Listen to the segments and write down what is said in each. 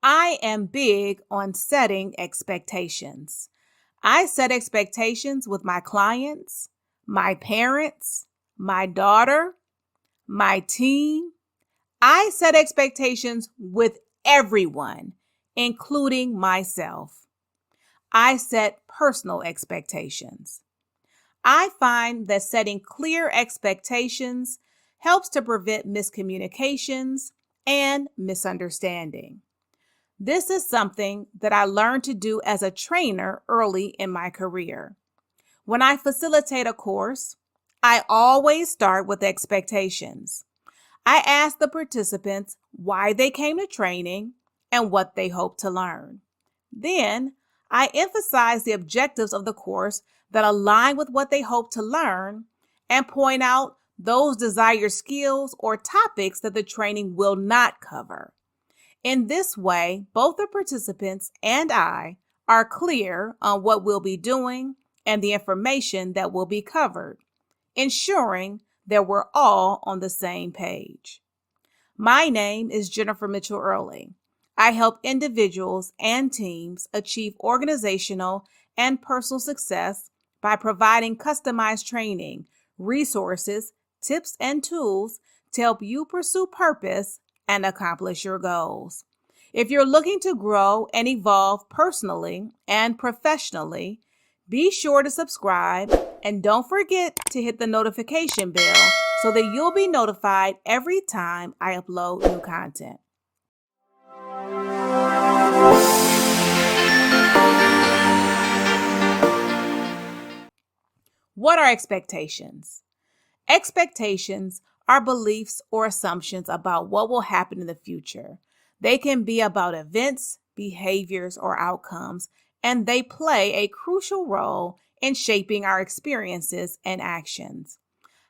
I am big on setting expectations. I set expectations with my clients, my parents, my daughter, my team. I set expectations with everyone, including myself. I set personal expectations. I find that setting clear expectations helps to prevent miscommunications and misunderstanding. This is something that I learned to do as a trainer early in my career. When I facilitate a course, I always start with expectations. I ask the participants why they came to training and what they hope to learn. Then, I emphasize the objectives of the course that align with what they hope to learn and point out those desired skills or topics that the training will not cover. In this way, both the participants and I are clear on what we'll be doing and the information that will be covered, ensuring that we're all on the same page. My name is Jennifer Mitchell Early. I help individuals and teams achieve organizational and personal success by providing customized training, resources, tips, and tools to help you pursue purpose and accomplish your goals. If you're looking to grow and evolve personally and professionally, be sure to subscribe and don't forget to hit the notification bell so that you'll be notified every time I upload new content. What are expectations? Expectations are beliefs or assumptions about what will happen in the future. They can be about events, behaviors, or outcomes, and they play a crucial role in shaping our experiences and actions.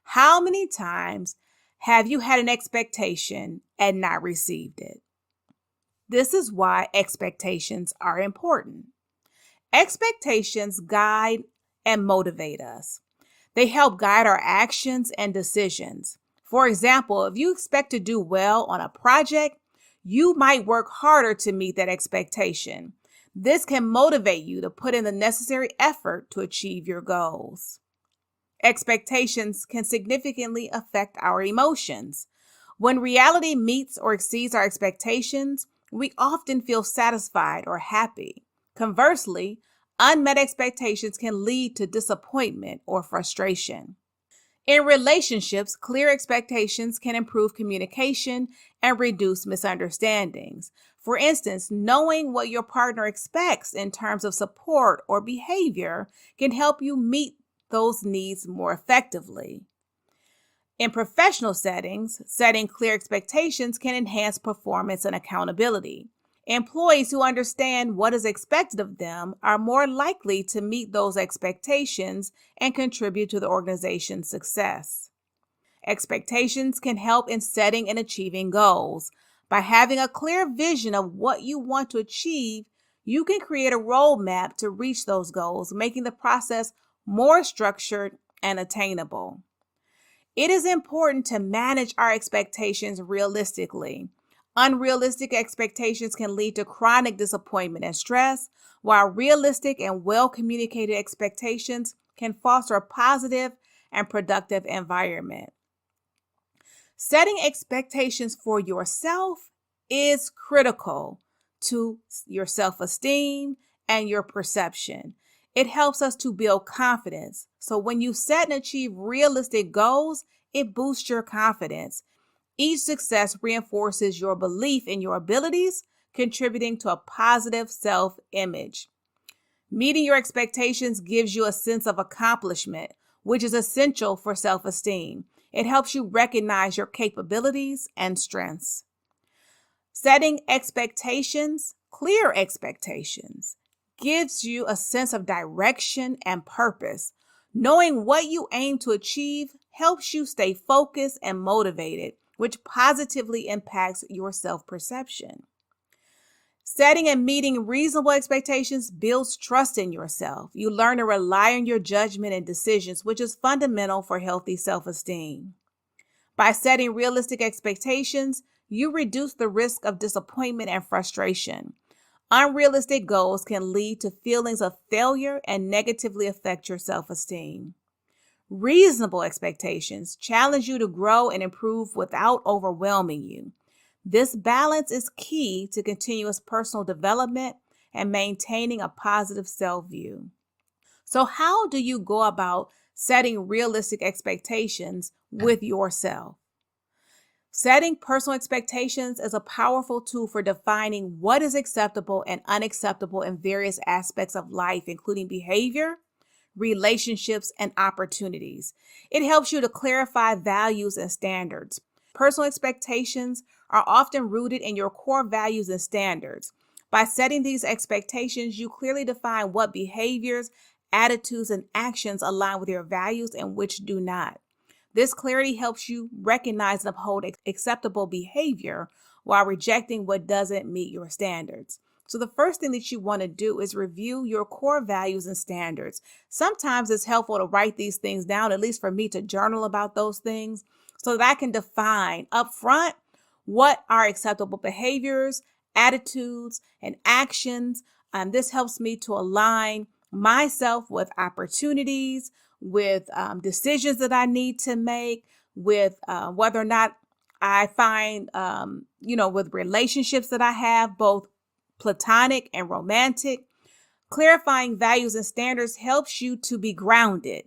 How many times have you had an expectation and not received it? This is why expectations are important. Expectations guide and motivate us. They help guide our actions and decisions. For example, if you expect to do well on a project, you might work harder to meet that expectation. This can motivate you to put in the necessary effort to achieve your goals. Expectations can significantly affect our emotions. When reality meets or exceeds our expectations, we often feel satisfied or happy. Conversely, unmet expectations can lead to disappointment or frustration. In relationships, clear expectations can improve communication and reduce misunderstandings. For instance, knowing what your partner expects in terms of support or behavior can help you meet those needs more effectively. In professional settings, setting clear expectations can enhance performance and accountability. Employees who understand what is expected of them are more likely to meet those expectations and contribute to the organization's success. Expectations can help in setting and achieving goals. By having a clear vision of what you want to achieve, you can create a roadmap to reach those goals, making the process more structured and attainable. It is important to manage our expectations realistically. Unrealistic expectations can lead to chronic disappointment and stress, while realistic and well-communicated expectations can foster a positive and productive environment. Setting expectations for yourself is critical to your self-esteem and your perception. It helps us to build confidence. So when you set and achieve realistic goals, it boosts your confidence. Each success reinforces your belief in your abilities, contributing to a positive self-image. Meeting your expectations gives you a sense of accomplishment, which is essential for self-esteem. It helps you recognize your capabilities and strengths. Setting expectations, clear expectations, gives you a sense of direction and purpose. Knowing what you aim to achieve helps you stay focused and motivated, which positively impacts your self-perception. Setting and meeting reasonable expectations builds trust in yourself. You learn to rely on your judgment and decisions, which is fundamental for healthy self-esteem. By setting realistic expectations, you reduce the risk of disappointment and frustration. Unrealistic goals can lead to feelings of failure and negatively affect your self-esteem. Reasonable expectations challenge you to grow and improve without overwhelming you. This balance is key to continuous personal development and maintaining a positive self-view. So, how do you go about setting realistic expectations with yourself? Setting personal expectations is a powerful tool for defining what is acceptable and unacceptable in various aspects of life, including behavior, relationships, and opportunities. It helps you to clarify values and standards. Personal expectations are often rooted in your core values and standards. By setting these expectations, you clearly define what behaviors, attitudes, and actions align with your values and which do not. This clarity helps you recognize and uphold acceptable behavior while rejecting what doesn't meet your standards. So the first thing that you want to do is review your core values and standards. Sometimes it's helpful to write these things down, at least for me to journal about those things, so that I can define upfront what are acceptable behaviors, attitudes, and actions. This helps me to align myself with opportunities, with decisions that I need to make, with whether or not I find, with relationships that I have, both platonic and romantic. Clarifying values and standards helps you to be grounded.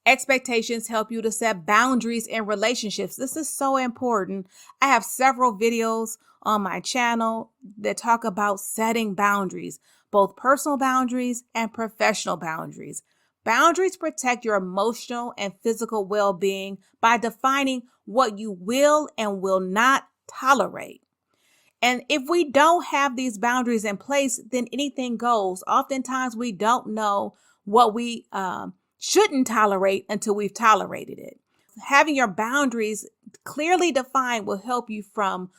Expectations help you to set boundaries in relationships. This is so important. I have several videos on my channel that talk about setting boundaries, both personal boundaries and professional boundaries. Boundaries protect your emotional and physical well-being by defining what you will and will not tolerate. And if we don't have these boundaries in place, then anything goes. Oftentimes, we don't know what we shouldn't tolerate until we've tolerated it. Having your boundaries clearly defined will help you from,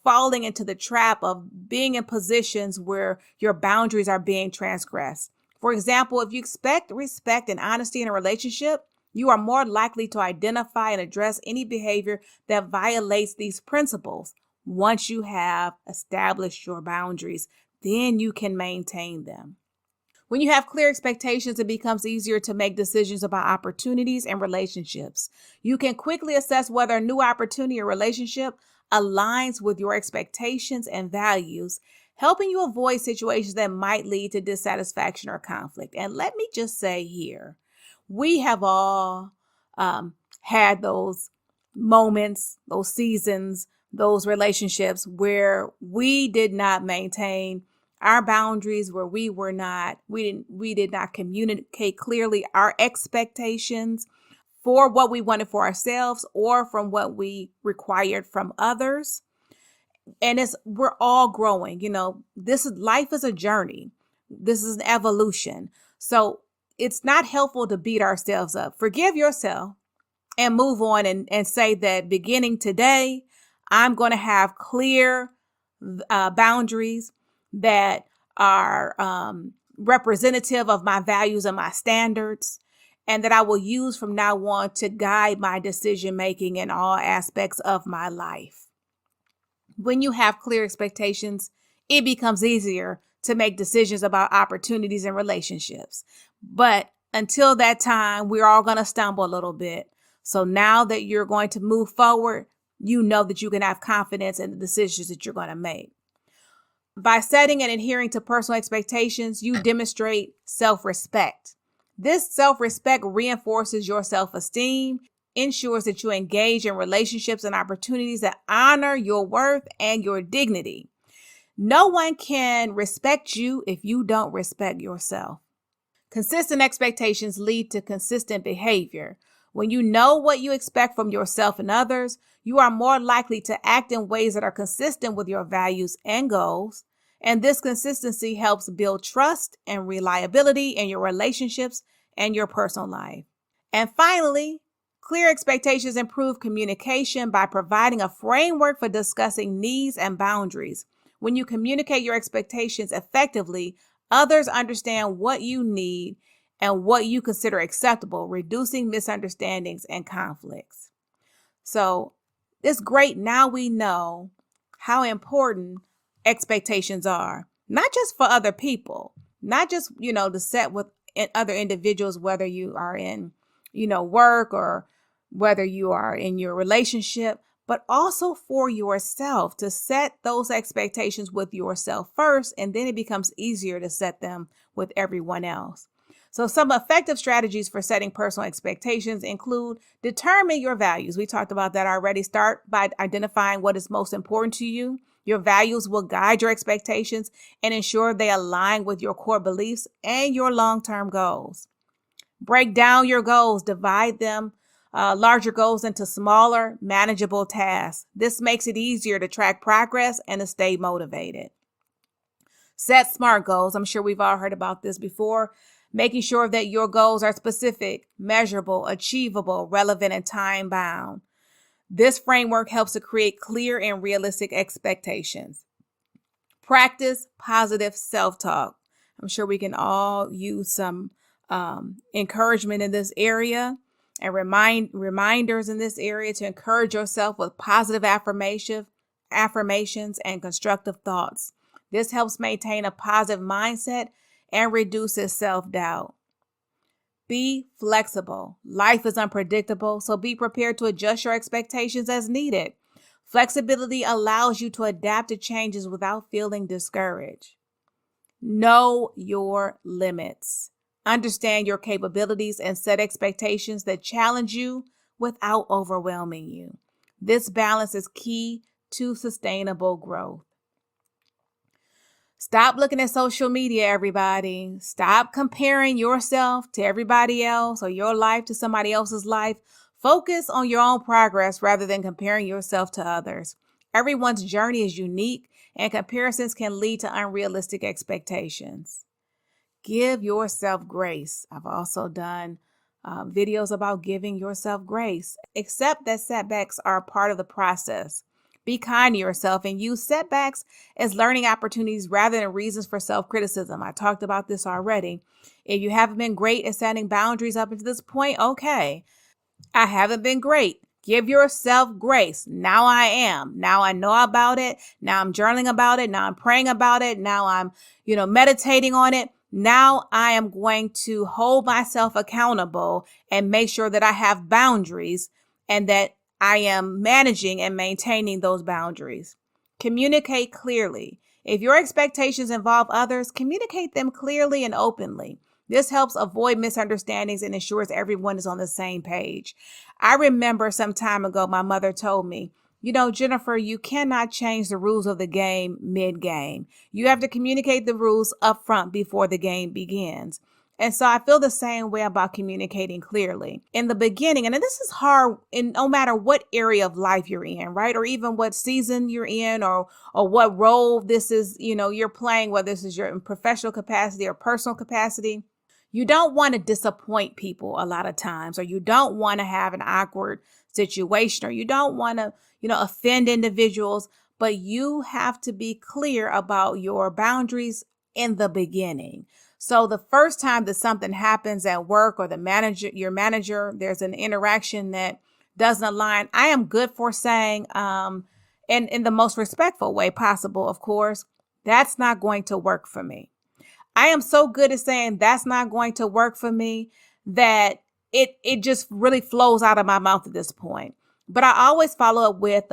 falling into the trap of being in positions where your boundaries are being transgressed. For example, if you expect respect and honesty in a relationship, you are more likely to identify and address any behavior that violates these principles. Once you have established your boundaries, then you can maintain them. When you have clear expectations, it becomes easier to make decisions about opportunities and relationships. You can quickly assess whether a new opportunity or relationship aligns with your expectations and values, helping you avoid situations that might lead to dissatisfaction or conflict. And let me just say here, we have all had those moments, those seasons, those relationships where we did not maintain our boundaries, where we did not communicate clearly our expectations for what we wanted for ourselves or from what we required from others. And we're all growing. Life is a journey. This is an evolution. So it's not helpful to beat ourselves up. Forgive yourself and move on and say that beginning today, I'm going to have clear boundaries that are representative of my values and my standards, and that I will use from now on to guide my decision making in all aspects of my life. When you have clear expectations, it becomes easier to make decisions about opportunities and relationships. But until that time, we're all going to stumble a little bit. So now that you're going to move forward, you know that you can have confidence in the decisions that you're going to make. By setting and adhering to personal expectations, you demonstrate self-respect. This self-respect reinforces your self-esteem, ensures that you engage in relationships and opportunities that honor your worth and your dignity. No one can respect you if you don't respect yourself. Consistent expectations lead to consistent behavior. When you know what you expect from yourself and others, you are more likely to act in ways that are consistent with your values and goals. And this consistency helps build trust and reliability in your relationships and your personal life. And finally, clear expectations improve communication by providing a framework for discussing needs and boundaries. When you communicate your expectations effectively, others understand what you need and what you consider acceptable, reducing misunderstandings and conflicts. So It's great. Now we know how important expectations are, not just for other people, not just, to set with other individuals, whether you are in, work or whether you are in your relationship, but also for yourself to set those expectations with yourself first, and then it becomes easier to set them with everyone else. So some effective strategies for setting personal expectations include determine your values. We talked about that already. Start by identifying what is most important to you. Your values will guide your expectations and ensure they align with your core beliefs and your long-term goals. Break down your goals, divide them, larger goals into smaller, manageable tasks. This makes it easier to track progress and to stay motivated. Set SMART goals. I'm sure we've all heard about this before. Making sure that your goals are specific, measurable, achievable, relevant, and time bound. This framework helps to create clear and realistic expectations. Practice positive self-talk. I'm sure we can all use some encouragement in this area and reminders in this area to encourage yourself with positive affirmations and constructive thoughts. This helps maintain a positive mindset and reduces self-doubt. Be flexible. Life is unpredictable, so be prepared to adjust your expectations as needed. Flexibility allows you to adapt to changes without feeling discouraged. Know your limits. Understand your capabilities and set expectations that challenge you without overwhelming you. This balance is key to sustainable growth. Stop looking at social media, everybody. Stop comparing yourself to everybody else or your life to somebody else's life. Focus on your own progress rather than comparing yourself to others. Everyone's journey is unique, and comparisons can lead to unrealistic expectations. Give yourself grace. I've also done videos about giving yourself grace. Accept that setbacks are a part of the process. Be kind to yourself and use setbacks as learning opportunities rather than reasons for self-criticism. I talked about this already. If you haven't been great at setting boundaries up until this point, okay, I haven't been great. Give yourself grace. Now I am. Now I know about it. Now I'm journaling about it. Now I'm praying about it. Now I'm, meditating on it. Now I am going to hold myself accountable and make sure that I have boundaries and that I am managing and maintaining those boundaries. Communicate clearly. If your expectations involve others, communicate them clearly and openly. This helps avoid misunderstandings and ensures everyone is on the same page. I remember some time ago, my mother told me, Jennifer, you cannot change the rules of the game mid-game. You have to communicate the rules up front before the game begins. And so I feel the same way about communicating clearly. In the beginning, and this is hard in no matter what area of life you're in, right? Or even what season you're in or what role this is, you're playing, whether this is your professional capacity or personal capacity. You don't want to disappoint people a lot of times, or you don't want to have an awkward situation, or you don't want to, offend individuals, but you have to be clear about your boundaries in the beginning. So the first time that something happens at work or your manager, there's an interaction that doesn't align, I am good for saying, and in the most respectful way possible, of course, that's not going to work for me. I am so good at saying that's not going to work for me that it just really flows out of my mouth at this point. But I always follow up with,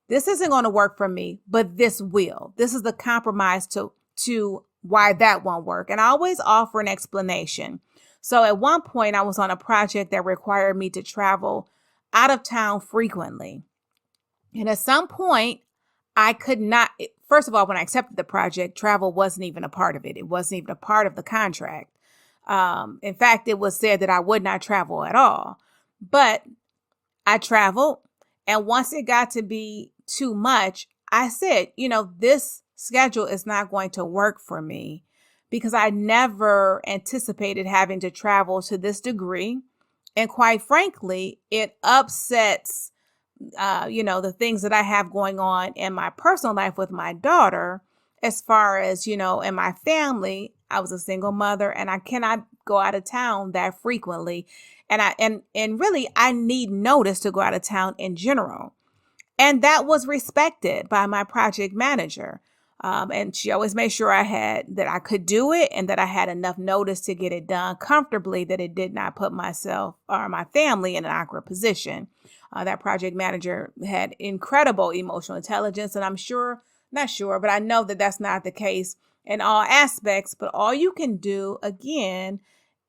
this isn't going to work for me, but this will. This is the compromise to why that won't work. And I always offer an explanation. So at one point, I was on a project that required me to travel out of town frequently. And at some point, I could not, first of all, when I accepted the project, travel wasn't even a part of it. It wasn't even a part of the contract. In fact, it was said that I would not travel at all. But I traveled. And once it got to be too much, I said, this schedule is not going to work for me because I never anticipated having to travel to this degree. And quite frankly, it upsets the things that I have going on in my personal life with my daughter, as far as, in my family. I was a single mother and I cannot go out of town that frequently. And really, I need notice to go out of town in general. And that was respected by my project manager. And she always made sure that I could do it and that I had enough notice to get it done comfortably, that it did not put myself or my family in an awkward position. That project manager had incredible emotional intelligence, and not sure, but I know that that's not the case in all aspects. But all you can do, again,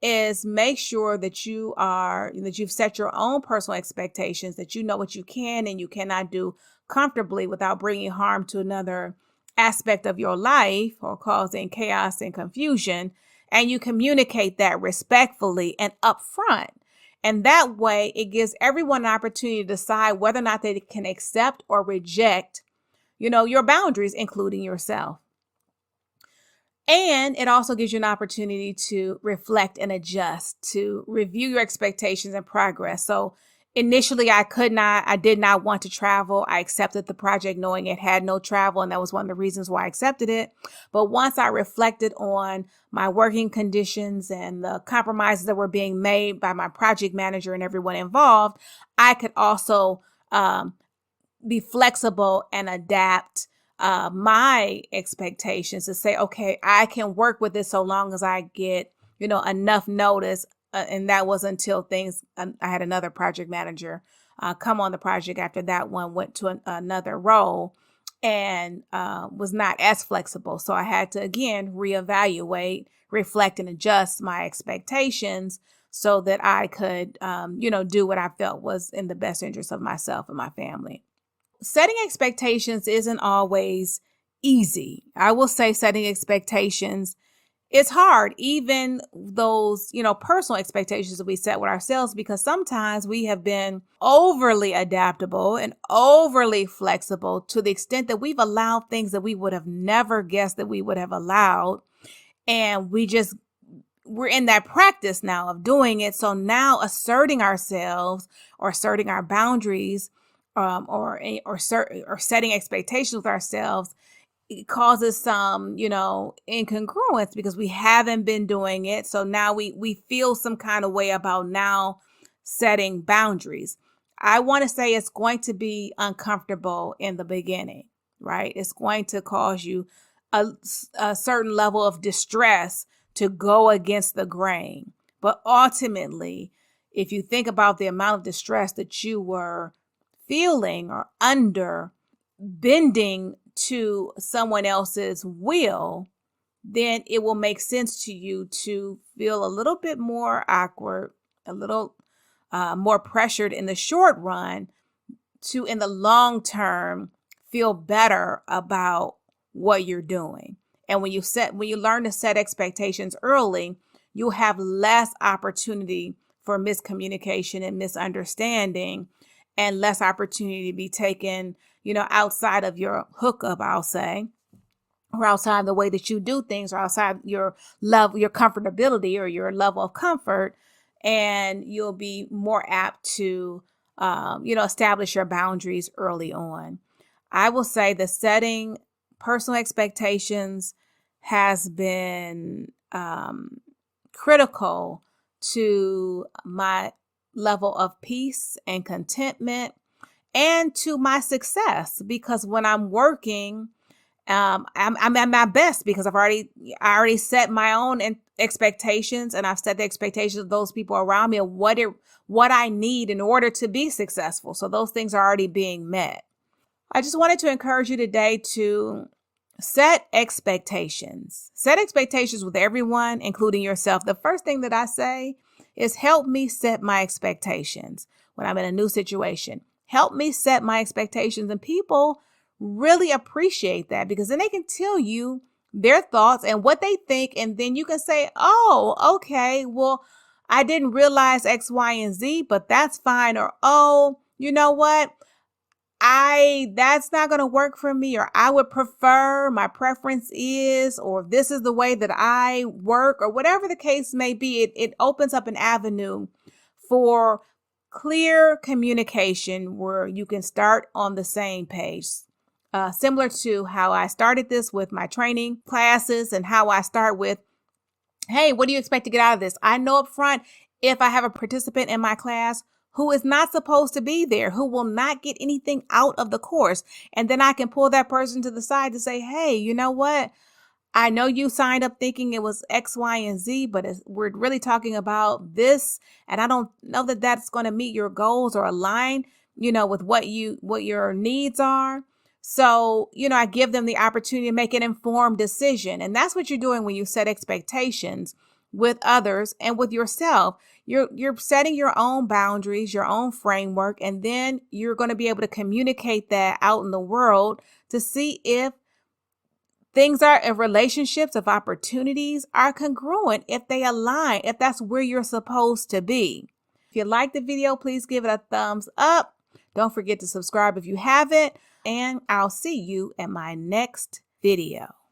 is make sure that you've set your own personal expectations, that you know what you can and you cannot do comfortably without bringing harm to another aspect of your life or causing chaos and confusion. And you communicate that respectfully and upfront. And that way it gives everyone an opportunity to decide whether or not they can accept or reject, your boundaries, including yourself. And it also gives you an opportunity to reflect and adjust, to review your expectations and progress. So initially I did not want to travel. I accepted the project knowing it had no travel, and that was one of the reasons why I accepted it. But once I reflected on my working conditions and the compromises that were being made by my project manager and everyone involved, I could also be flexible and adapt my expectations to say, okay, I can work with this so long as I get, enough notice. And that was until I had another project manager come on the project after that one went to another role and was not as flexible. So I had to, again, reevaluate, reflect, and adjust my expectations so that I could, do what I felt was in the best interest of myself and my family. Setting expectations isn't always easy. I will say setting expectations is hard, even those, personal expectations that we set with ourselves, because sometimes we have been overly adaptable and overly flexible to the extent that we've allowed things that we would have never guessed that we would have allowed. And we're in that practice now of doing it. So now asserting ourselves or asserting our boundaries or setting expectations with ourselves, it causes some, incongruence because we haven't been doing it. So now we feel some kind of way about now setting boundaries. I want to say it's going to be uncomfortable in the beginning, right? It's going to cause you a certain level of distress to go against the grain. But ultimately, if you think about the amount of distress that you were feeling or under, bending to someone else's will, then it will make sense to you to feel a little bit more awkward, a little more pressured in the short run, to in the long term feel better about what you're doing. And when you learn to set expectations early, you'll have less opportunity for miscommunication and misunderstanding, and less opportunity to be taken, outside of your hookup, I'll say, or outside the way that you do things, or outside your comfortability or your level of comfort. And you'll be more apt to, establish your boundaries early on. I will say that setting personal expectations has been critical to my level of peace and contentment and to my success, because when I'm working, I'm at my best because I already set my own expectations, and I've set the expectations of those people around me of what I need in order to be successful. So those things are already being met. I just wanted to encourage you today to set expectations. Set expectations with everyone, including yourself. The first thing that I say is help me set my expectations when I'm in a new situation. Help me set my expectations. And people really appreciate that, because then they can tell you their thoughts and what they think. And then you can say, oh, okay, well, I didn't realize X, Y, and Z, but that's fine. Or, oh, you know what? That's not going to work for me, or I would prefer, my preference is, or this is the way that I work, or whatever the case may be. It opens up an avenue for clear communication where you can start on the same page. Similar to how I started this with my training classes, and how I start with, hey, what do you expect to get out of this? I know up front, if I have a participant in my class who is not supposed to be there, who will not get anything out of the course. And then I can pull that person to the side to say, hey, you know what? I know you signed up thinking it was X, Y, and Z, but we're really talking about this. And I don't know that that's going to meet your goals or align, with what your needs are. So, I give them the opportunity to make an informed decision. And that's what you're doing when you set expectations with others and with yourself. You're setting your own boundaries, your own framework, and then you're going to be able to communicate that out in the world to see if relationships, of opportunities are congruent, if they align, if that's where you're supposed to be. If you like the video, please give it a thumbs up. Don't forget to subscribe if you haven't, and I'll see you in my next video.